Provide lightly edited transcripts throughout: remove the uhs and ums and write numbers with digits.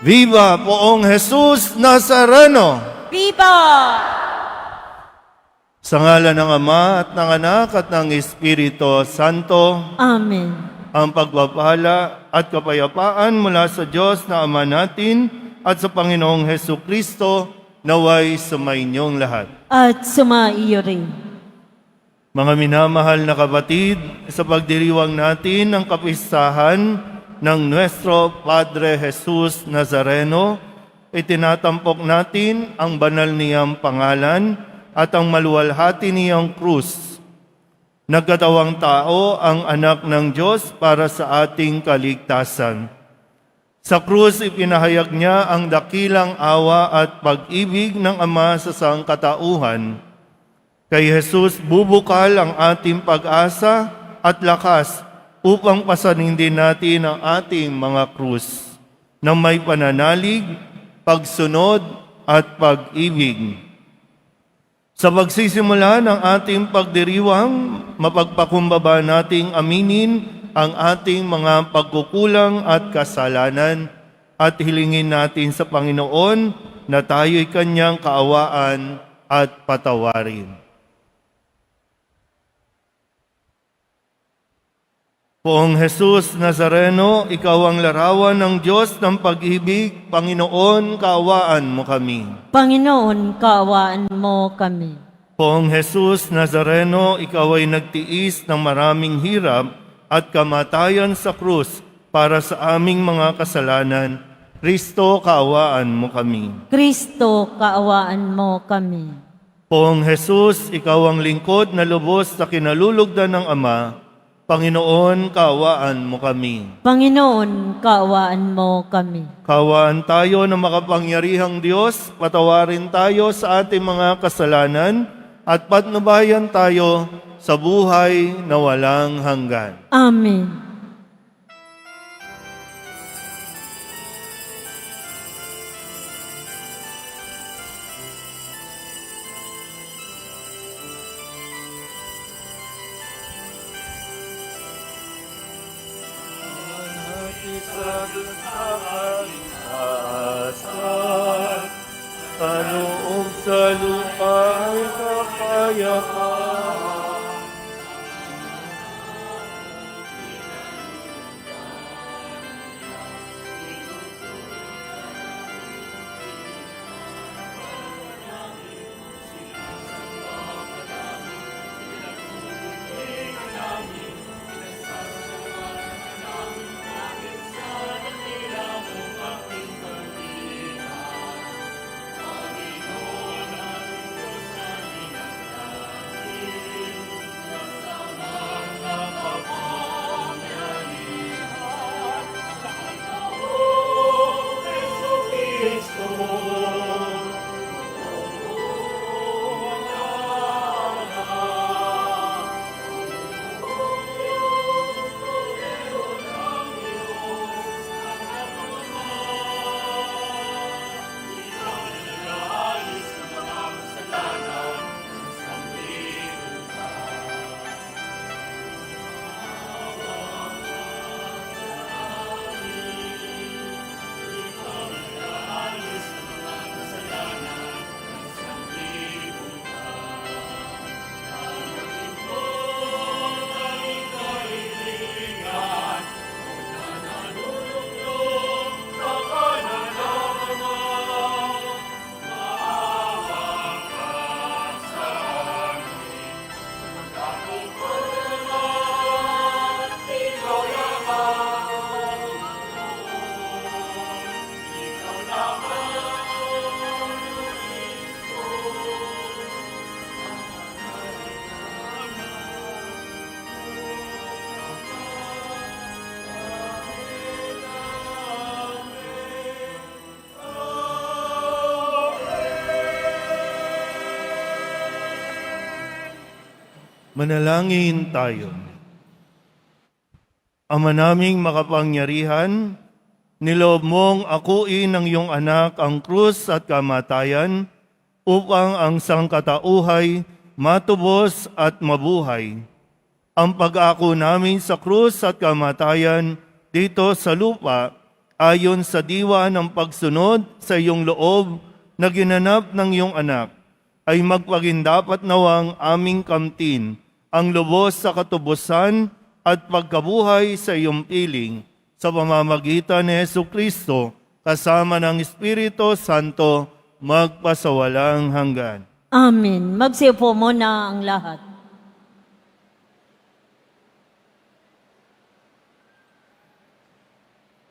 Viva Poong Jesus Nazareno! Viva! Sa ngalan ng Ama at ng Anak at ng Espiritu Santo, Amen. ang pagpapala at kapayapaan mula sa Diyos na Ama natin at sa Panginoong Hesukristo naway sumainyong lahat. At sumaiyo rin. Mga minamahal na kapatid, sa pagdiriwang natin ng kapistahan ng Nuestro Padre Jesus Nazareno, itinatampok natin ang banal niyang pangalan at ang maluwalhati niyang krus. Nagkatawang tao ang anak ng Diyos para sa ating kaligtasan. Sa krus ipinahayag niya ang dakilang awa at pag-ibig ng Ama sa sangkatauhan. Kay Jesus bubukal ang ating pag-asa at lakas upang pasanindin natin ang ating mga krus na may pananalig, pagsunod at pag-ibig. Sa pagsisimula ng ating pagdiriwang, mapagpakumbaba nating aminin ang ating mga pagkukulang at kasalanan at hilingin natin sa Panginoon na tayo'y Kanyang kaawaan at patawarin. Poong Jesus Nazareno, Ikaw ang larawan ng Diyos ng pag-ibig. Panginoon, kaawaan mo kami. Panginoon, kaawaan mo kami. Poong Jesus Nazareno, Ikaw ay nagtiis ng maraming hirap at kamatayan sa krus para sa aming mga kasalanan. Kristo, kaawaan mo kami. Kristo, kaawaan mo kami. Poong Jesus, Ikaw ang lingkod na lubos na kinalulugdan ng Ama. Panginoon, kaawaan mo kami. Panginoon, kaawaan mo kami. Kaawaan tayo ng makapangyarihang Diyos, patawarin tayo sa ating mga kasalanan at patnubayan tayo sa buhay na walang hanggan. Amen. Kaloob sa lupa ay kapayapaan. Manalangin tayo. Ama naming makapangyarihan, niloob mong akuin ng iyong anak ang krus at kamatayan upang ang sangkatauhay matubos at mabuhay. Ang pag-ako namin sa krus at kamatayan dito sa lupa ayon sa diwa ng pagsunod sa iyong loob na ginanap ng iyong anak, ay magpagindapat nawang aming kamtin ang lubos sa katubusan at pagkabuhay sa iyong piling sa pamamagitan ni Jesucristo kasama ng Espiritu Santo magpasawalang hanggan. Amen. Magsiupo muna ang lahat.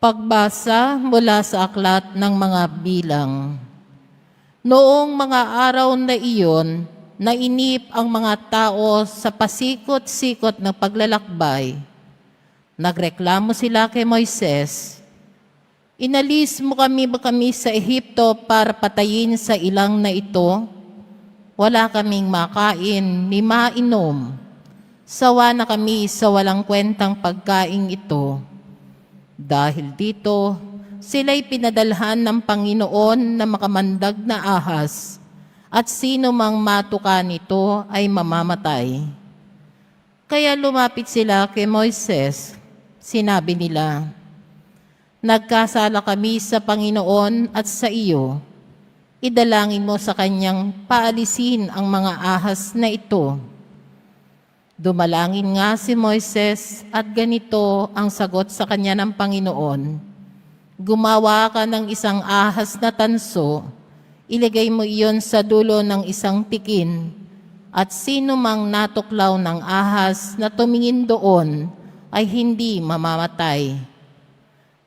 Pagbasa mula sa aklat ng mga bilang. Noong mga araw na iyon, nainip ang mga tao sa pasikot-sikot na paglalakbay. Nagreklamo sila kay Moises, "Inalis mo kami sa Ehipto para patayin sa ilang na ito? Wala kaming makain ni mainom. Sawa na kami sa walang kwentang pagkain ito." Dahil dito, sila'y pinadalhan ng Panginoon na makamandag na ahas, at sino mang matuka nito ay mamamatay. Kaya lumapit sila kay Moises. Sinabi nila, "Nagkasala kami sa Panginoon at sa iyo. Idalangin mo sa kanyang paalisin ang mga ahas na ito." Dumalangin nga si Moises at ganito ang sagot sa kanya ng Panginoon, "Gumawa ka ng isang ahas na tanso, ilagay mo iyon sa dulo ng isang tikin, at sino mang natuklaw ng ahas na tumingin doon ay hindi mamamatay."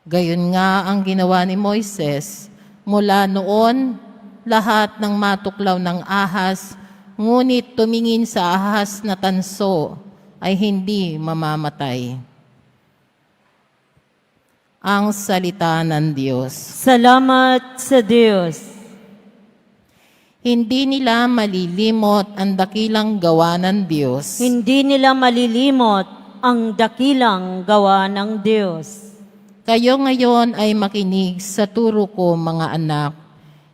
Gayon nga ang ginawa ni Moises. Mula noon, lahat ng matuklaw ng ahas, ngunit tumingin sa ahas na tanso, ay hindi mamamatay. Ang salita ng Diyos. Salamat sa Diyos. Hindi nila malilimot ang dakilang gawa ng Diyos. Hindi nila malilimot ang dakilang gawa ng Diyos. Kayo ngayon ay makinig sa turo ko, mga anak.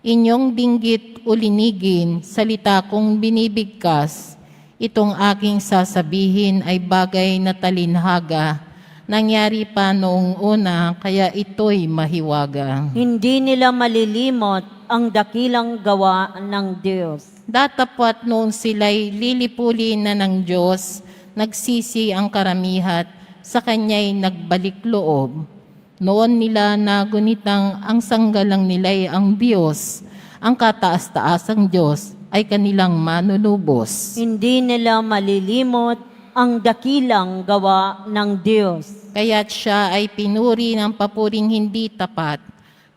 Inyong dinggit o linigin, salita kong binibigkas. Itong aking sasabihin ay bagay na talinhaga. Nangyari pa noong una, kaya ito'y mahiwaga. Hindi nila malilimot ang dakilang gawa ng Diyos. Datapwat noong sila'y lilipulin na ng Diyos, nagsisi ang karamihat, sa Kanya'y nagbalik loob. Noon nila nagunitang ang sanggalang nila'y ang Diyos, ang kataas-taasang Diyos ay kanilang manunubos. Hindi nila malilimot ang dakilang gawa ng Diyos. Kaya't siya ay pinuri ng papuring hindi tapat,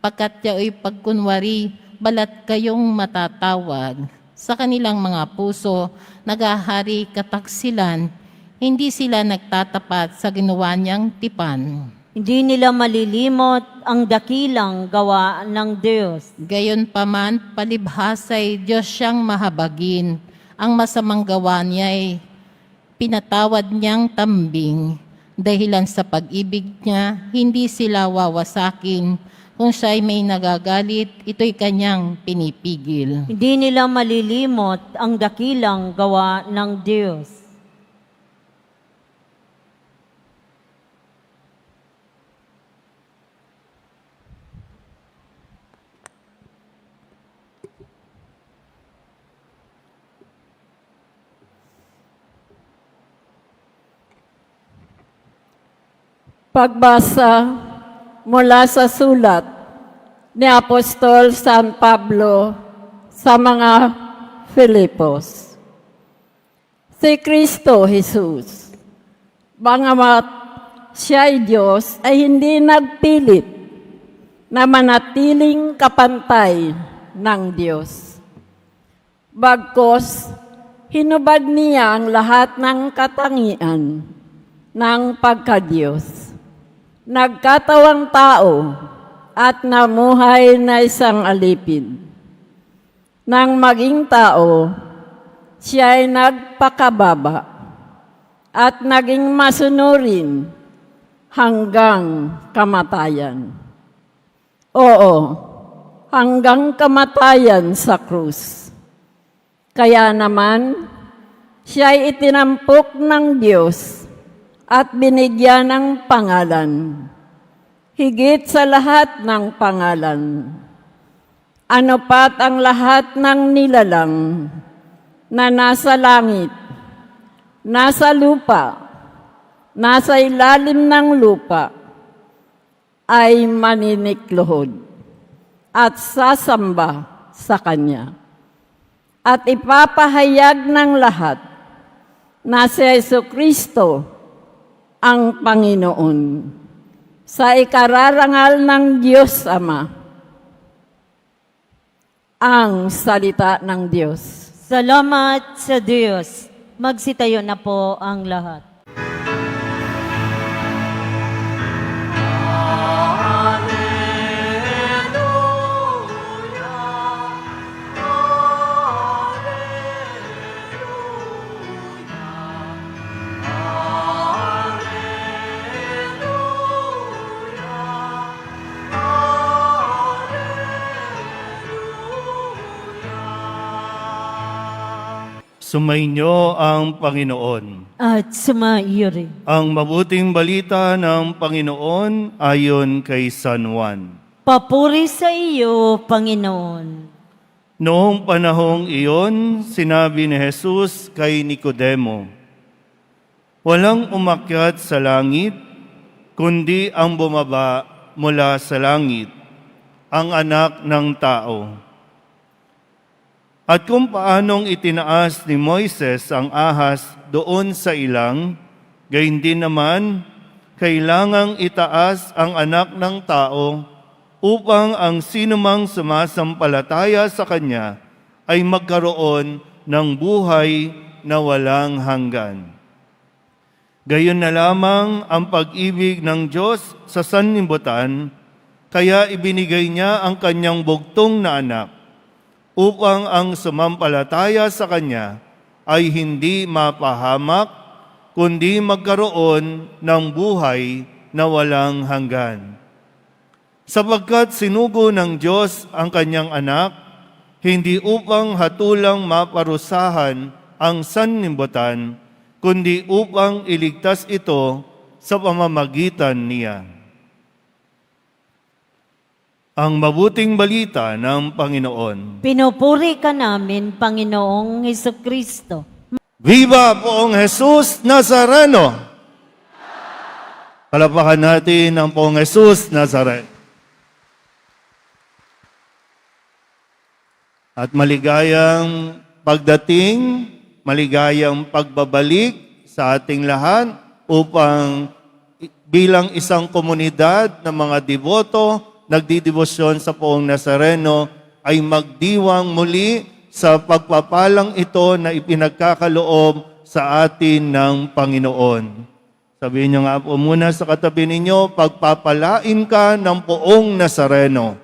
pagkat yao'y pagkunwari, balat kayong matatawag. Sa kanilang mga puso, nagahari kataksilan, hindi sila nagtatapat sa ginawa niyang tipan. Hindi nila malilimot ang dakilang gawa ng Diyos. Gayon paman, palibhasay Diyos siyang mahabagin. Ang masamang gawa niya ay pinatawad niyang tambing. Dahilan sa pag-ibig niya, hindi sila wawasakin. Kung siya'y may nagagalit, ito'y kanyang pinipigil. Hindi nila malilimot ang dakilang gawa ng Diyos. Pagbasa mula sa sulat ni Apostol San Pablo sa mga Filipos. Si Kristo Jesus, bagamat siya'y Diyos, ay hindi nagpilit na manatiling kapantay ng Diyos. Bagkus, hinubad niya ang lahat ng katangian ng pagka-Diyos. Nagkatawang tao at namuhay na isang alipin. Nang maging tao, siya ay nagpakababa at naging masunurin hanggang kamatayan. Oo, hanggang kamatayan sa krus. Kaya naman, siya ay itinampok ng Diyos at binigyan ng pangalan. higit sa lahat ng pangalan. Ano pat ang lahat ng nilalang na nasa langit, nasa lupa, nasa ilalim ng lupa, ay maninikluhod at sasamba sa Kanya. At ipapahayag ng lahat na si Jesucristo ang Panginoon sa ikararangal ng Diyos Ama. Ang salita ng Diyos. Salamat sa Diyos. Magsitayo na po ang lahat. Sumainyo ang Panginoon. At sumaiyo rin. Ang mabuting balita ng Panginoon ayon kay San Juan. Papuri sa iyo, Panginoon. Noong panahong iyon, sinabi ni Jesus kay Nicodemo, "Walang umakyat sa langit, kundi ang bumaba mula sa langit, ang anak ng tao. At kung paanong itinaas ni Moises ang ahas doon sa ilang, gayon din naman, kailangang itaas ang anak ng tao upang ang sinumang sumasampalataya sa Kanya ay magkaroon ng buhay na walang hanggan. Gayon na lamang ang pag-ibig ng Diyos sa sanlibutan, kaya ibinigay niya ang Kanyang bugtong na anak, upang ang sumampalataya sa Kanya ay hindi mapahamak, kundi magkaroon ng buhay na walang hanggan. Sapagkat sinugo ng Diyos ang Kanyang anak, hindi upang hatulang maparusahan ang sanlibutan, kundi upang iligtas ito sa pamamagitan niya." Ang mabuting balita ng Panginoon. Pinupuri ka namin, Panginoong Hesukristo. Viva Poong Jesus Nazareno! Palapakan natin ang Poong Jesus Nazareno. At maligayang pagdating, maligayang pagbabalik sa ating lahat upang bilang isang komunidad ng mga deboto, nagdidebosyon sa Poong Nazareno, ay magdiwang muli sa pagpapalang ito na ipinagkakaloob sa atin ng Panginoon. Sabihin niyo nga po muna sa katabi ninyo, pagpapalain ka ng Poong Nazareno.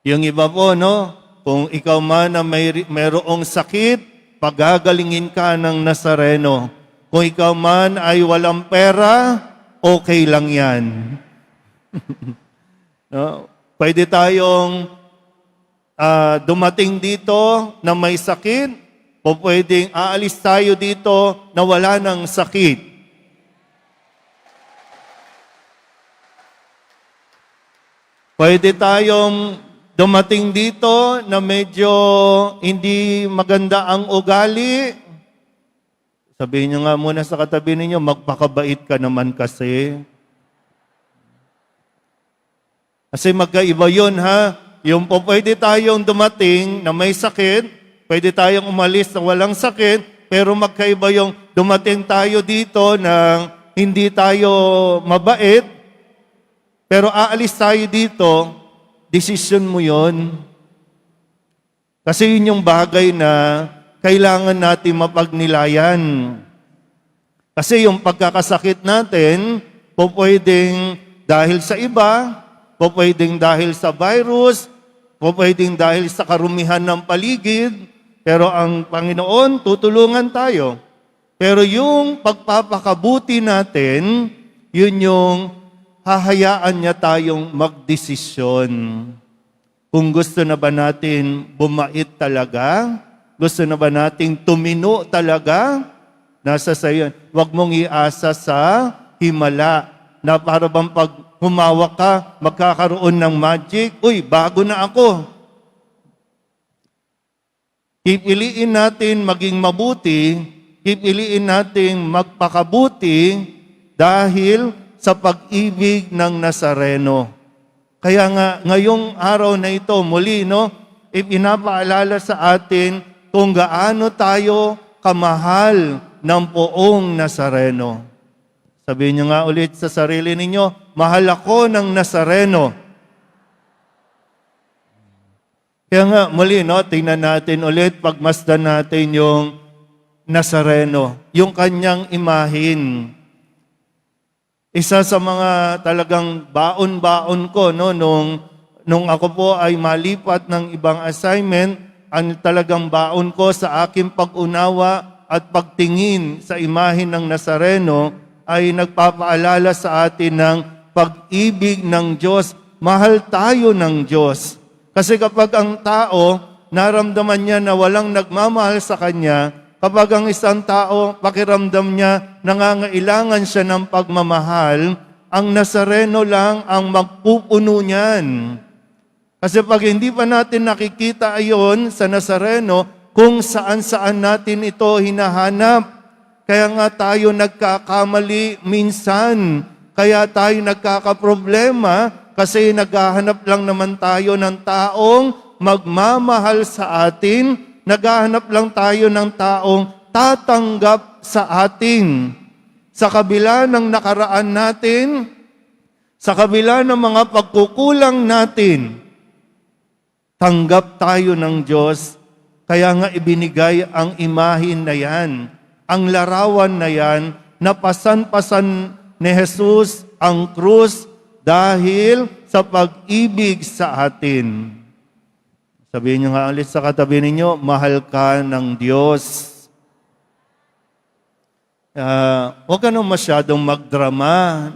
Yung iba po, no? Kung ikaw man na mayroong sakit, pagagalingin ka ng Nazareno. Kung ikaw man ay walang pera, okay lang yan. No? Pwede tayong dumating dito na may sakit, o pwedeng aalis tayo dito na wala ng sakit. Pwede tayong dumating dito na medyo hindi maganda ang ugali. Sabihin niyo nga muna sa katabi ninyo, magpakabait ka naman kasi. Kasi magkaiba yun, ha? Yung po pwede tayong dumating na may sakit, pwede tayong umalis na walang sakit, pero magkaiba yung dumating tayo dito na hindi tayo mabait, pero aalis tayo dito, desisyon mo yun. Kasi yun yung bagay na kailangan natin mapagnilayan. Kasi yung pagkakasakit natin, po pwedeng dahil sa iba, po pwedeng dahil sa virus, po pwedeng dahil sa karumihan ng paligid, pero ang Panginoon, tutulungan tayo. Pero yung pagpapakabuti natin, yun yung hahayaan niya tayong magdesisyon. Kung gusto na ba natin bumait talaga, gusto na ba nating tumino talaga? Nasa sayo. Huwag mong iasa sa himala na para bang pag humawak ka, magkakaroon ng magic. Uy, bago na ako. Pipiliin natin maging mabuti, pipiliin natin magpakabuti dahil sa pag-ibig ng Nazareno. Kaya nga, ngayong araw na ito, muli, ipinapaalala sa atin kung gaano tayo kamahal ng poong Nazareno. Sabihin niyo nga ulit sa sarili ninyo, mahal ako ng Nazareno. Kaya nga, muli, tingnan natin ulit, pagmasdan natin yung Nazareno, yung kanyang imahin. Isa sa mga talagang baon-baon ko, nung ako po ay malipat ng ibang assignment, ang talagang baon ko sa aking pag-unawa at pagtingin sa imahin ng Nazareno ay nagpapaalala sa atin ng pag-ibig ng Diyos. Mahal tayo ng Diyos. Kasi kapag ang tao, naramdaman niya na walang nagmamahal sa kanya, kapag ang isang tao, pakiramdam niya, nangangailangan siya ng pagmamahal, ang Nazareno lang ang magpupuno niyan. Kasi pag hindi pa natin nakikita ayon sa Nazareno, kung saan-saan natin ito hinahanap. Kaya nga tayo nagkakamali minsan. Kaya tayo nagkakaproblema kasi naghahanap lang naman tayo ng taong magmamahal sa atin. Naghahanap lang tayo ng taong tatanggap sa atin. Sa kabila ng nakaraan natin, sa kabila ng mga pagkukulang natin, tanggap tayo ng Diyos. Kaya nga ibinigay ang imahin na yan, ang larawan na yan, na pasan-pasan ni Jesus ang krus dahil sa pag-ibig sa atin. Sabihin niyo nga ulit sa katabi ninyo, mahal ka ng Diyos. Huwag ka nang masyadong magdrama,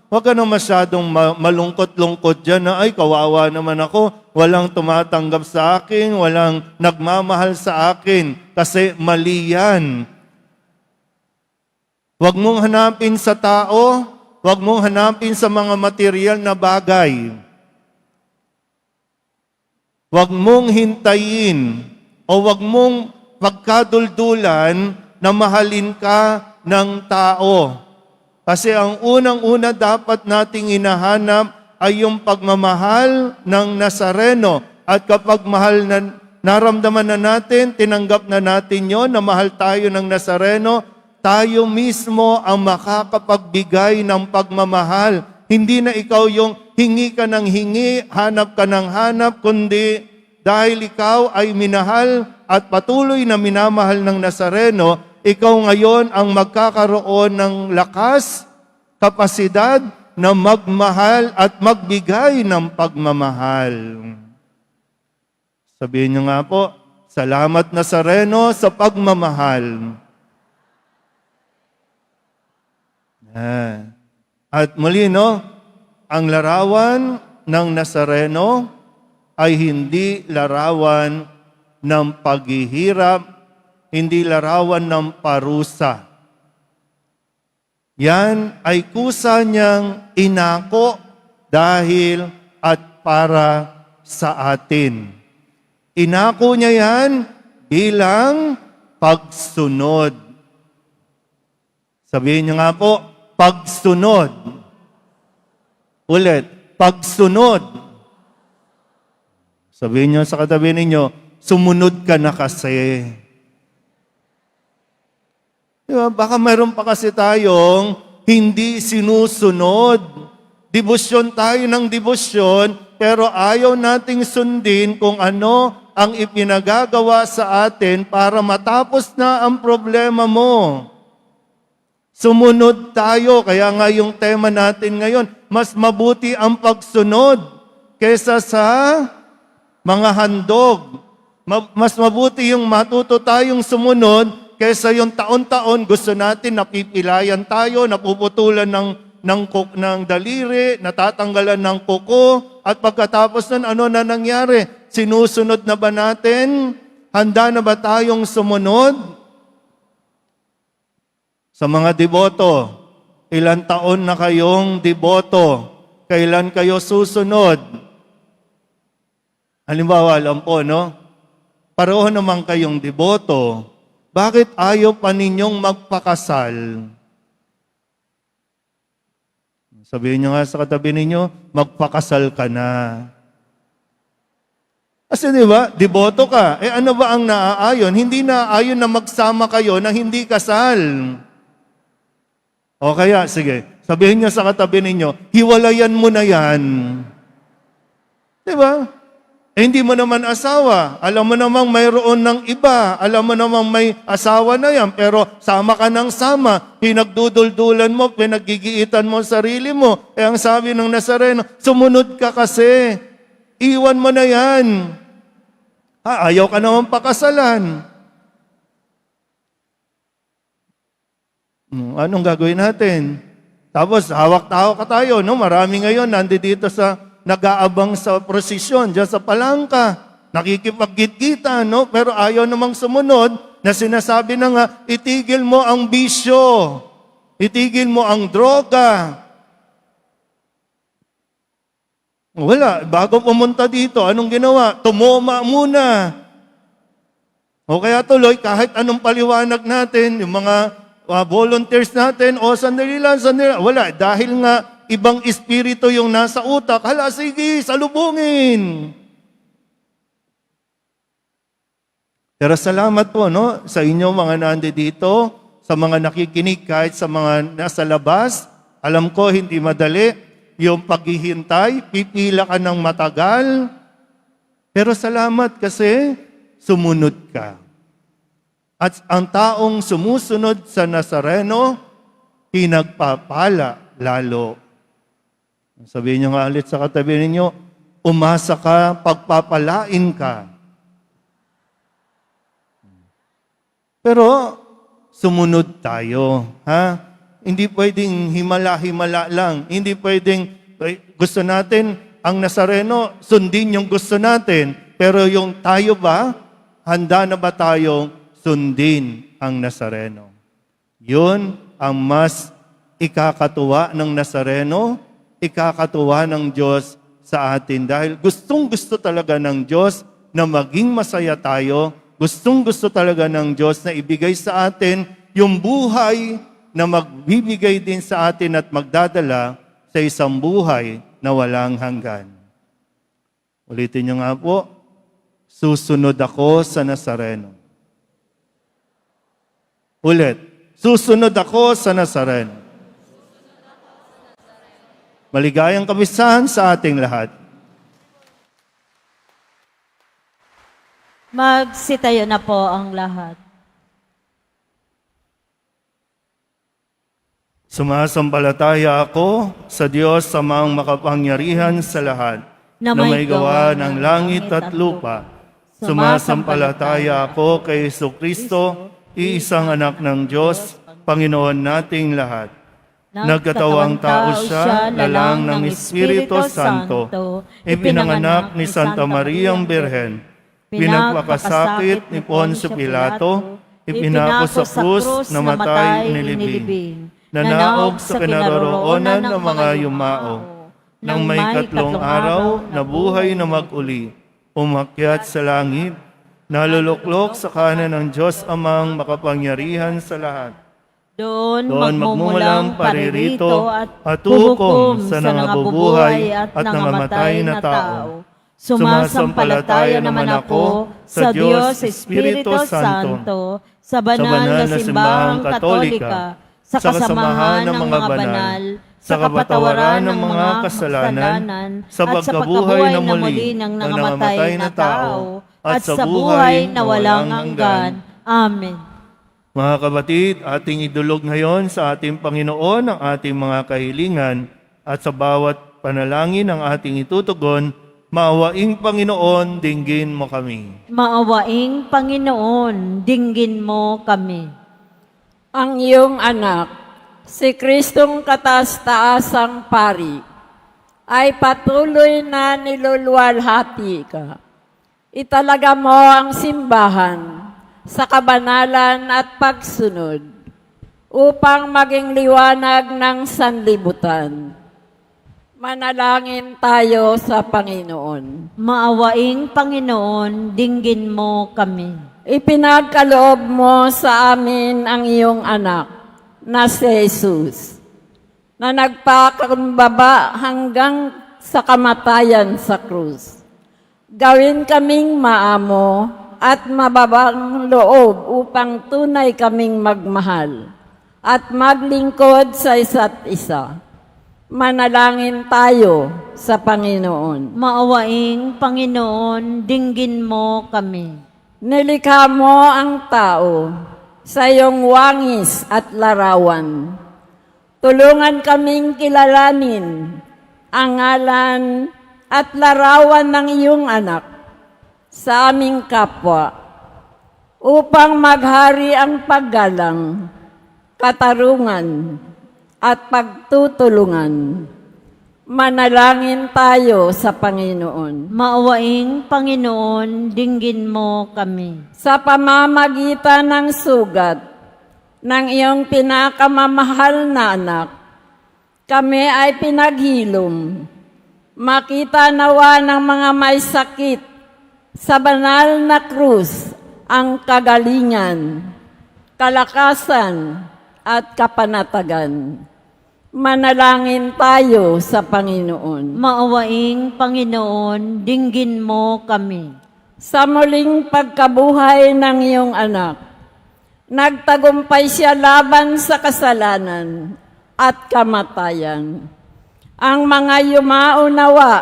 Huwag ka nang masyadong malungkot-lungkot dyan na, ay, kawawa naman ako, walang tumatanggap sa akin, walang nagmamahal sa akin, kasi mali yan. Huwag mong hanapin sa tao, huwag mong hanapin sa mga material na bagay. Huwag mong hintayin o huwag mong pagkaduldulan na mahalin ka ng tao. Kasi ang unang-una dapat nating hinahanap ay yung pagmamahal ng Nazareno. At kapag naramdaman na natin, tinanggap na natin yon na mahal tayo ng Nazareno, tayo mismo ang makakapagbigay ng pagmamahal. Hindi na ikaw yung hingi ka ng hingi, hanap ka ng hanap, kundi dahil ikaw ay minahal at patuloy na minamahal ng Nazareno, ikaw ngayon ang magkakaroon ng lakas, kapasidad na magmahal at magbigay ng pagmamahal. Sabihin niyo nga po, salamat Nazareno sa pagmamahal. At muli, ang larawan ng Nazareno ay hindi larawan ng paghihirap, hindi larawan ng parusa. Yan ay kusa niyang inako dahil at para sa atin. Inako niya yan bilang pagsunod. Sabihin niyo nga po, pagsunod. Ulit, pagsunod. Sabihin niyo sa katabi ninyo, sumunod ka na kasi. Diba? Baka mayroon pa kasi tayong hindi sinusunod. Debosyon tayo ng debosyon, pero ayaw nating sundin kung ano ang ipinagagawa sa atin para matapos na ang problema mo. Sumunod tayo, kaya nga yung tema natin ngayon, mas mabuti ang pagsunod kaysa sa mga handog. Mas mabuti yung matuto tayong sumunod kaysa yung taon-taon gusto natin napipilayan tayo, napuputulan ng daliri, natatanggalan ng kuko, at pagkatapos nun, ano na nangyari? Sinusunod na ba natin? Handa na ba tayong sumunod? Sa mga deboto, Ilan taon na kayong deboto? Kailan kayo susunod? Halimbawa, alam po, no? Pareho naman kayong deboto. Bakit ayaw pa ninyong magpakasal? Sabihin nyo nga sa katabi ninyo, magpakasal ka na. Kasi di ba, deboto ka. Ano ba ang naaayon? Hindi naaayon na magsama kayo na hindi kasal. O kaya, sige, sabihin nyo sa katabi ninyo, hiwalayan mo na yan. Di ba? Hindi mo naman asawa. Alam mo namang mayroon ng iba. Alam mo namang may asawa na yan. Pero sama ka ng sama. Pinagduduldulan mo, pinagigiitan mo sarili mo. Ang sabi ng Nazareno, sumunod ka kasi. Iwan mo na yan. Ayaw ka naman pakasalan. Anong gagawin natin? Tapos, hawak-tawak ka tayo. No? Marami ngayon nandito sa nag-aabang sa prosesyon, dyan sa palangka. Nakikipag-git-kita, no? Pero ayaw namang sumunod na sinasabi na nga, itigil mo ang bisyo. Itigil mo ang droga. Wala. Bago pumunta dito, anong ginawa? Tumoma muna. O kaya tuloy, kahit anong paliwanag natin, yung mga volunteers natin, sandali lang, wala. Dahil nga, ibang espiritu yung nasa utak, hala, sige, salubungin. Pero salamat po, no, sa inyo mga nandito, sa mga nakikinig, kahit sa mga nasa labas. Alam ko, hindi madali yung paghihintay, pipila ka ng matagal. Pero salamat kasi sumunod ka. At ang taong sumusunod sa Nazareno, pinagpapala lalo. Sabihin nyo nga ulit sa katabi ninyo, umasa ka, pagpapalain ka. Pero, sumunod tayo. Ha? Hindi pwedeng himala-himala lang. Hindi pwedeng, gusto natin, ang Nazareno, sundin yung gusto natin. Pero yung tayo ba, handa na ba tayong sundin ang Nazareno? Yun ang mas ikakatuwa ng Nazareno, ikakatuwa ng Diyos sa atin. Dahil gustong-gusto talaga ng Diyos na maging masaya tayo. Gustong-gusto talaga ng Diyos na ibigay sa atin yung buhay na magbibigay din sa atin at magdadala sa isang buhay na walang hanggan. Ulitin niyo nga po, susunod ako sa Nazareno. Ulit, susunod ako sa Nazareno. Maligayang kapisahan sa ating lahat. Magsitayo na po ang lahat. Sumasampalataya ako sa Diyos sa mga makapangyarihan sa lahat, na may gawa ng langit at lupa. Sumasampalataya ako kay Jesucristo, iisang anak ng Diyos, Panginoon nating lahat. Nagkatawang tao siya, lalang ng Espiritu Santo, ipinanganak ni Santa Mariang Birhen, pinagpakasakit ni Poncio Pilato, ipinako sa krus, namatay, inilibing, nanaog sa kinaroroonan ng mga yumao, nang may 3 araw, nabuhay na mag-uli, umakyat sa langit, naluluklok sa kanan ng Diyos Amang makapangyarihan sa lahat. Doon magmumulang paririto at hukom sa nangabubuhay at nangamatay na tao. Sumasampalataya naman ako sa Diyos Espiritu Santo, sa banal na simbahang katolika, sa kasamahan ng mga banal, sa kapatawaran ng mga kasalanan, sa pagkabuhay na muli ng nangamatay na tao, at sa buhay na walang hanggan. Amen. Mga kapatid, ating idulog ngayon sa ating Panginoon ang ating mga kahilingan at sa bawat panalangin ang ating itutugon, maawaing Panginoon, dinggin mo kami. Maawaing Panginoon, dinggin mo kami. Ang iyong anak, si Kristong kataas-taasang pari, ay patuloy na niluluwalhati ka. Italaga mo ang simbahan sa kabanalan at pagsunod upang maging liwanag ng sanlibutan. Manalangin tayo sa Panginoon. Maawaing Panginoon, dinggin mo kami. Ipinagkaloob mo sa amin ang iyong anak na si Jesus, na nagpakumbaba hanggang sa kamatayan sa krus. Gawin kaming maamo at mababang loob upang tunay kaming magmahal at maglingkod sa isa't isa. Manalangin tayo sa Panginoon. Maawaing Panginoon, dinggin mo kami. Nilikha mo ang tao sa iyong wangis at larawan. Tulungan kaming kilalanin ang ngalan at larawan ng iyong anak sa aming kapwa upang maghari ang paggalang, katarungan at pagtutulungan. Manalangin tayo sa Panginoon. Maawaing Panginoon, dinggin mo kami. Sa pamamagitan ng sugat ng iyong pinakamamahal na anak, kami ay pinaghilom. Makita nawa ng mga may sakit sa banal na krus ang kagalingan, kalakasan at kapanatagan. Manalangin tayo sa Panginoon. Maawaing Panginoon, dinggin mo kami. Sa muling pagkabuhay ng iyong anak, nagtagumpay siya laban sa kasalanan at kamatayan. Ang mga yumaunawa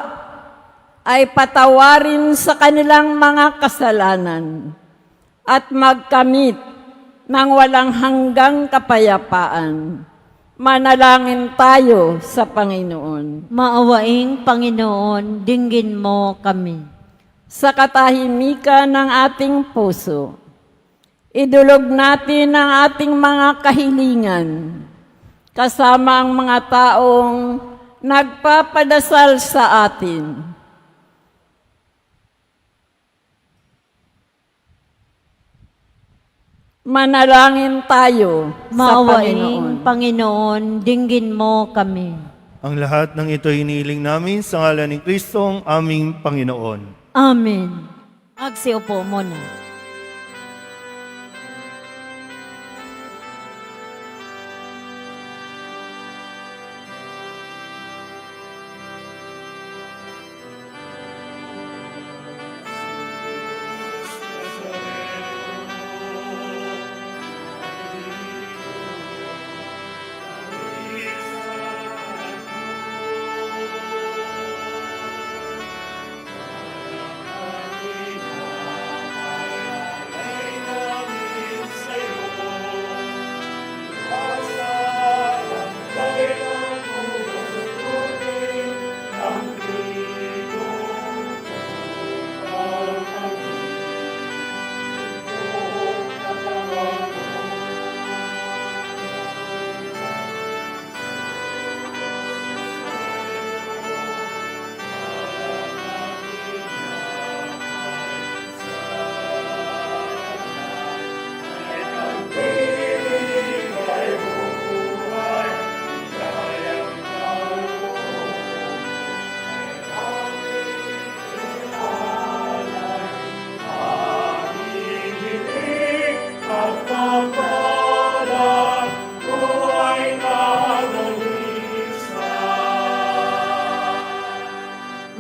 ay patawarin sa kanilang mga kasalanan at magkamit ng walang hanggang kapayapaan. Manalangin tayo sa Panginoon. Maawaing Panginoon, dinggin mo kami. Sa katahimikan ng ating puso, idulog natin ang ating mga kahilingan, kasama ang mga taong nagpapadasal sa atin. Manalangin tayo sa Maawaing Panginoon. Panginoon, dinggin mo kami. Ang lahat ng ito hinihiling namin sa ngalan ni Kristong aming Panginoon. Amen. Magsiupo muna.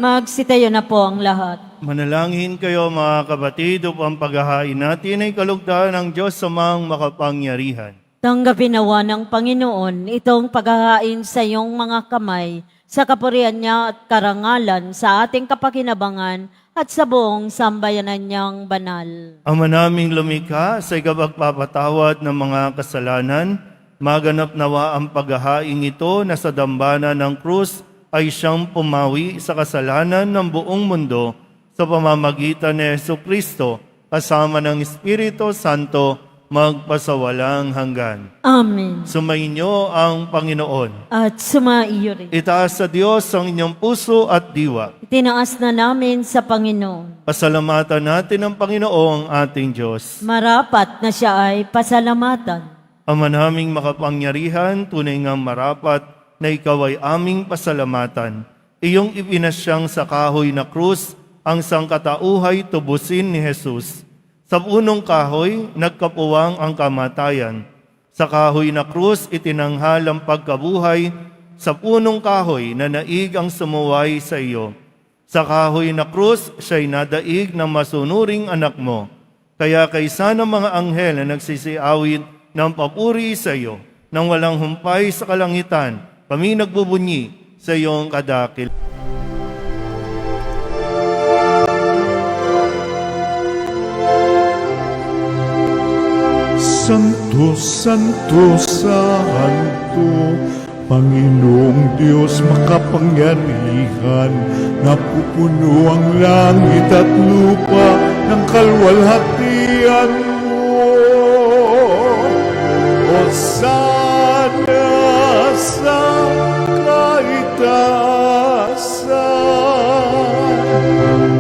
Magsitayo na po ang lahat. Manalangin kayo mga kabatid upang paghahain natin ay kalugdan ng Diyos sa mang makapangyarihan. Tanggapin nawa ng Panginoon itong paghahain sa iyong mga kamay sa kapurihan niya at karangalan sa ating kapakinabangan at sa buong sambayanan niyang banal. Ama naming lumikha sa ikapagpapatawad ng mga kasalanan, maganap nawa ang paghahain ito na sa dambana ng krus ay siyang pumawi sa kasalanan ng buong mundo sa pamamagitan ni Jesucristo kasama ng Espiritu Santo magpasawalang hanggan. Amen. Sumainyo ang Panginoon. At sumaiyo rin. Itaas sa Diyos ang inyong puso at diwa. Itinaas na namin sa Panginoon. Pasalamatan natin ang Panginoong ating Diyos. Marapat na siya ay pasalamatan. Ama naming makapangyarihan, tunay ngang marapat na ikaw ay aming pasalamatan. Iyong ipinasyang sa kahoy na krus ang sangkatauhay tubusin ni Jesus. Sa punong kahoy, nagkapuwang ang kamatayan. Sa kahoy na krus, itinanghal ang pagkabuhay. Sa punong kahoy, nanaig ang sumuway sa iyo. Sa kahoy na krus, siya'y nadaig ng masunuring anak mo. Kaya kaysa ng mga anghel na nagsisiawit ng papuri sa iyo, nang walang humpay sa kalangitan, kami nagbubunyi sa iyong kadakil. Santo, Santo, Santo, Panginoong Diyos makapangyarihan, napupuno ang langit at lupa ng kalwalhatian mo. Hosana sa kaitaasan,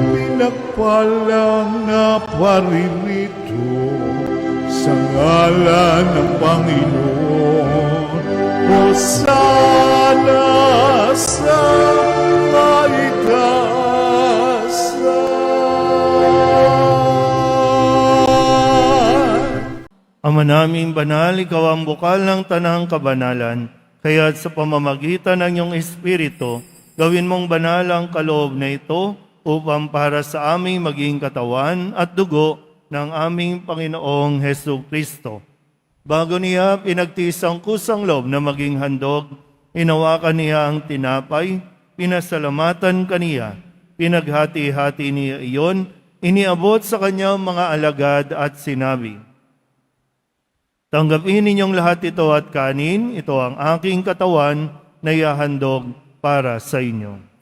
pinagpalang na paririto sa ngalan ng Panginoon. Hosana sa kaitaasan. Ama naming banal, ikaw ang bukal ng tanang kabanalan, kaya't sa pamamagitan ng iyong Espiritu, gawin mong banal ang kaloob na ito upang para sa aming maging katawan at dugo ng aming Panginoong Hesus Kristo. Bago niya pinagtiis ang kusang loob na maging handog, inawakan niya ang tinapay, pinasalamatan kaniya, pinaghati-hati niya iyon, iniabot sa kanyang mga alagad at sinabi, "Tanggapin ninyong lahat ito at kanin, ito ang aking katawan na ihahandog para sa inyo."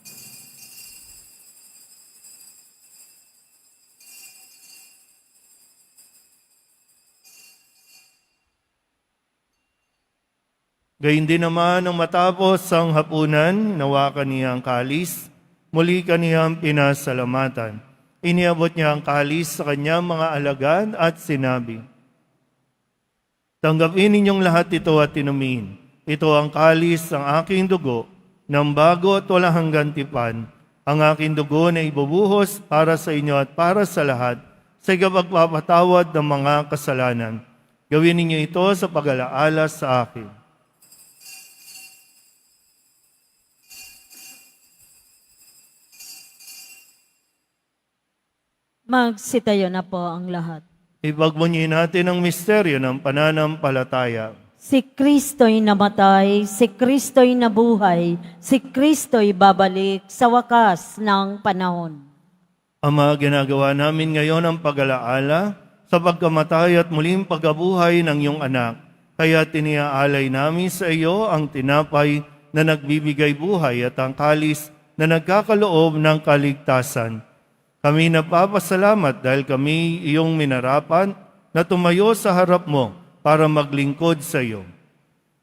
Gayun din naman nang matapos ang hapunan, nawakan niya ang kalis, muli kaniyang pinasalamatan. Iniabot niya ang kalis sa kanyang mga alagad at sinabi, "Tanggapin ninyong lahat ito at inumin. Ito ang kalis ng aking dugo, ng bago at walang hanggang tipan. Ang aking dugo na ibubuhos para sa inyo at para sa lahat, sa ikapagpapatawad ng mga kasalanan. Gawin ninyo ito sa pag-alaala sa akin." Magsitayo na po ang lahat. Ipagbunyi natin ang misteryo ng pananampalataya. Si Kristo'y namatay, si Kristo'y nabuhay, si Kristo'y babalik sa wakas ng panahon. Ama, ginagawa namin ngayon ang pag-alaala sa pagkamatay at muling pagkabuhay ng iyong anak. Kaya tiniaalay namin sa iyo ang tinapay na nagbibigay buhay at ang kalis na nagkakaloob ng kaligtasan. Kami napapasalamat dahil kami iyong minarapan na tumayo sa harap mo para maglingkod sa iyo.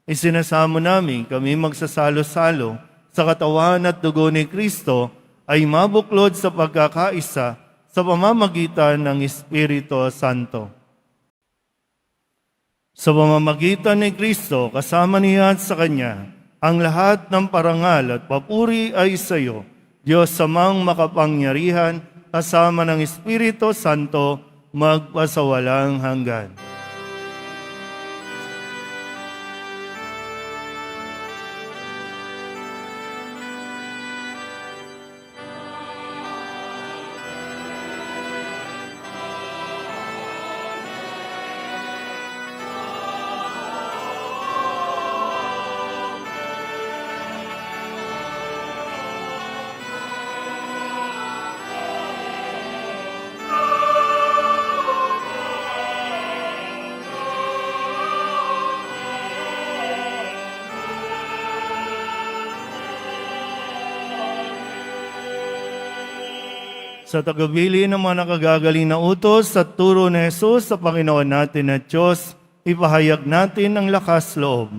Isinasamo namin kami magsasalo-salo sa katawan at dugo ni Kristo ay mabuklod sa pagkakaisa sa pamamagitan ng Espiritu Santo. Sa pamamagitan ni Kristo, kasama niya at sa Kanya, ang lahat ng parangal at papuri ay sa iyo, Diyos Amang makapangyarihan, kasama ng Espiritu Santo, magpasawalang hanggan. Sa tagubilin ng mga nakagagaling na utos at turo ni Jesus sa Panginoon natin at Diyos, ipahayag natin ang lakas loob.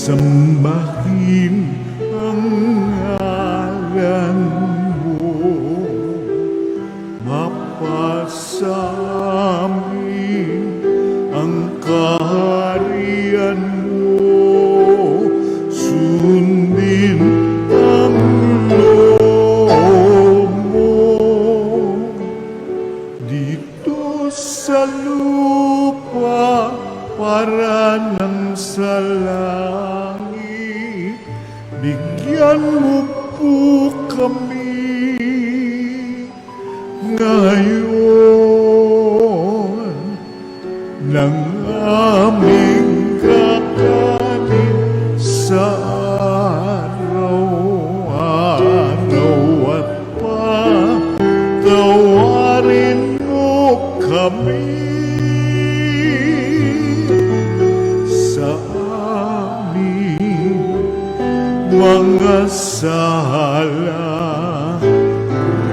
sambahin ang ngalan mo, mapasamin ang kaharian mo, sundin ang loob mo dito sa lupa para nang sa langit. Bigyan mo po kami ngayon ng aming kakanin sa araw-araw at patawarin mo kami sa aming mga sala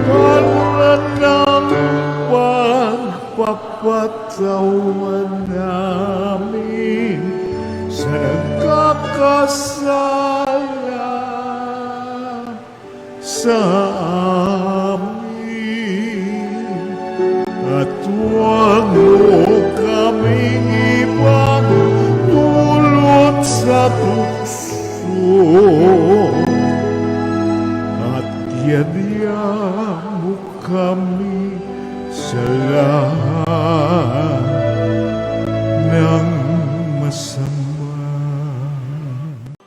para ng pagpapatawan namin sa nagkakasala sa amin. At huwag mo kaming ipagdulot sa tukso, at yadya mo kami sa lahat ng masama.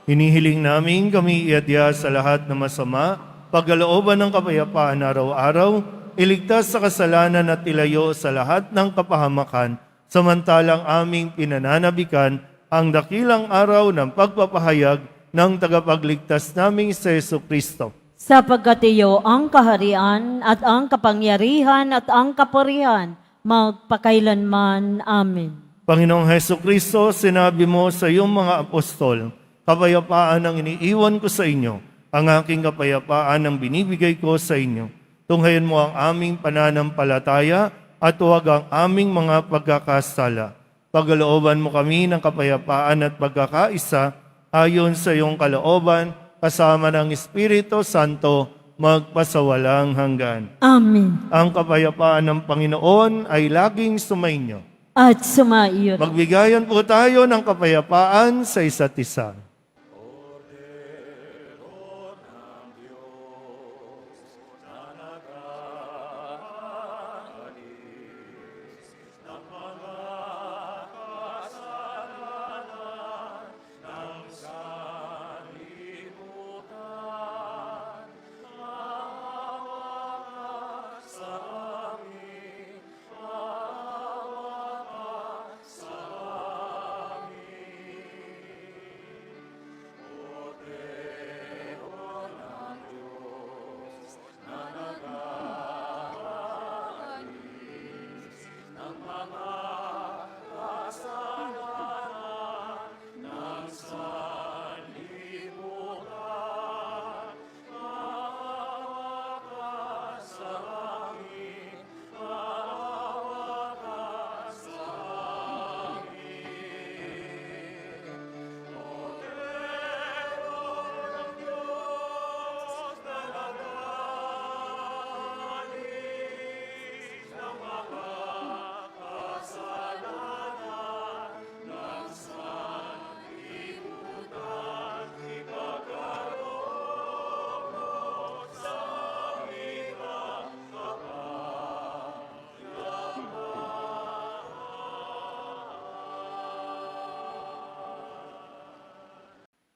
Hinihiling namin kami iadya sa lahat ng masama, pagkalooban ng kapayapaan araw-araw, iligtas sa kasalanan at ilayo sa lahat ng kapahamakan, samantalang aming pinananabikan ang dakilang araw ng pagpapahayag ng tagapagligtas naming si Jesucristo. Sapagkat iyo ang kaharian at ang kapangyarihan at ang kapurihan magpakailanman. Amen. Panginoong Jesucristo, sinabi mo sa iyong mga apostol, kapayapaan ang iniiwan ko sa inyo, ang aking kapayapaan ang binibigay ko sa inyo. Tunghayan mo ang aming pananampalataya at huwag ang aming mga pagkakasala. Pagkalooban mo kami ng kapayapaan at pagkakaisa ayon sa iyong kalooban, kasama ng Espiritu Santo, magpasawalang hanggan. Amen. Ang kapayapaan ng Panginoon ay laging sumainyo. At sumaiyo. Magbigayan po tayo ng kapayapaan sa isa't isa.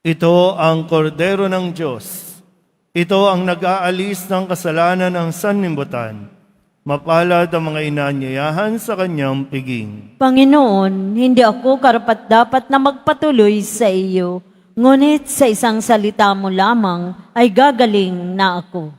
Ito ang kordero ng Diyos. Ito ang nag-aalis ng kasalanan ng sanlibutan. Mapalad ang mga inanyayahan sa kanyang piging. Panginoon, hindi ako karapat-dapat na magpatuloy sa iyo, ngunit sa isang salita mo lamang ay gagaling na ako.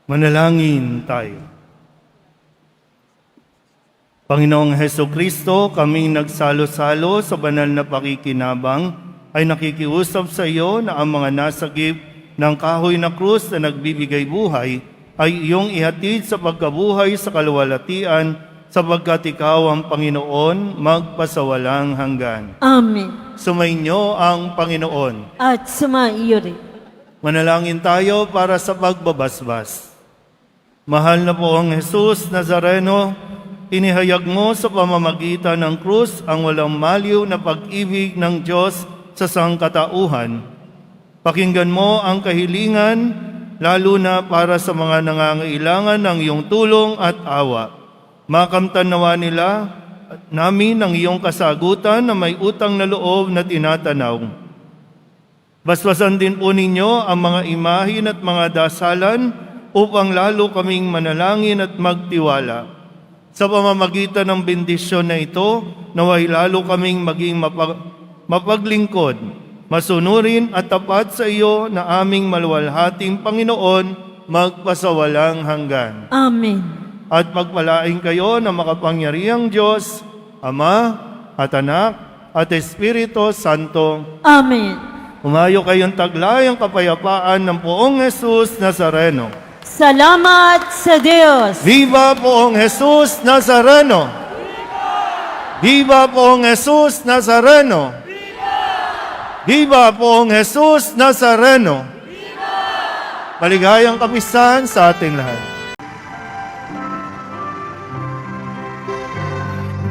Manalangin tayo. Panginoong Heso Kristo, kaming nagsalo-salo sa banal na pakikinabang, ay nakikiusap sa iyo na ang mga nasagip ng kahoy na krus na nagbibigay buhay ay iyong ihatid sa pagkabuhay sa kaluwalhatian sapagkat ikaw ang Panginoon magpasawalang hanggan. Amen. Sumainyo ang Panginoon. At sumaiyo rin. Manalangin tayo para sa pagbabasbas. Mahal na poong Jesus Nazareno, inihayag mo sa pamamagitan ng krus ang walang maliw na pag-ibig ng Diyos sa sangkatauhan. Pakinggan mo ang kahilingan, lalo na para sa mga nangangailangan ng iyong tulong at awa. Makamtan nawa nila namin ang iyong kasagutan na may utang na loob na tinatanaw. Basbasan din po ninyo ang mga imahin at mga dasalan upang lalo kaming manalangin at magtiwala. Sa pamamagitan ng bendisyon na ito, naway lalo kaming maging mapaglingkod, masunurin at tapat sa iyo na aming maluwalhating Panginoon magpasawalang hanggan. Amen. At pagpalain kayo ng makapangyarihang Diyos, Ama at Anak at Espiritu Santo. Amen. Umayo kayong taglay ang kapayapaan ng poong Jesus Nazareno. Salamat sa Diyos. Viva poong Jesus Nazareno! Viva poong Jesus Nazareno! Viva poong Jesus Nazareno! Maligayang kapistahan sa ating lahat.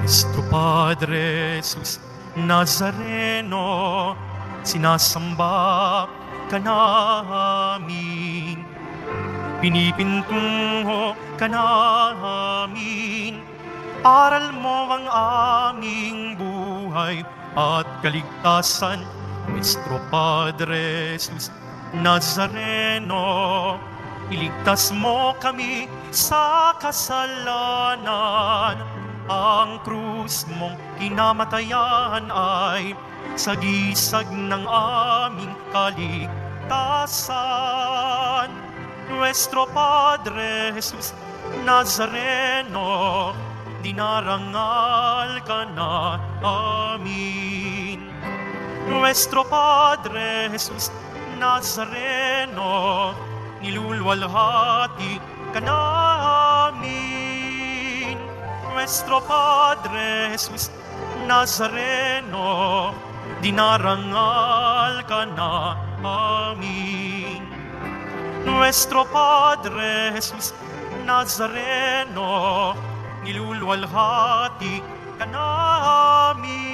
Nuestro Padre Jesus Nazareno, sinasamba ka namin. Pinipintungo ka namin, aral mo ang aming buhay at kaligtasan. Nuestro Padre Jesus Nazareno, iligtas mo kami sa kasalanan. Ang krus mong kinamatayan ay sagisag ng aming kaligtasan. Nuestro Padre Jesus Nazareno, dinarangal ka na amin. Nuestro Padre Jesus Nazareno, nilulwalhati ka na amin. Nuestro Padre Jesus Nazareno, dinarangal ka na amin. Nuestro Padre Jesus Nazareno, nilulwalhati ka namin.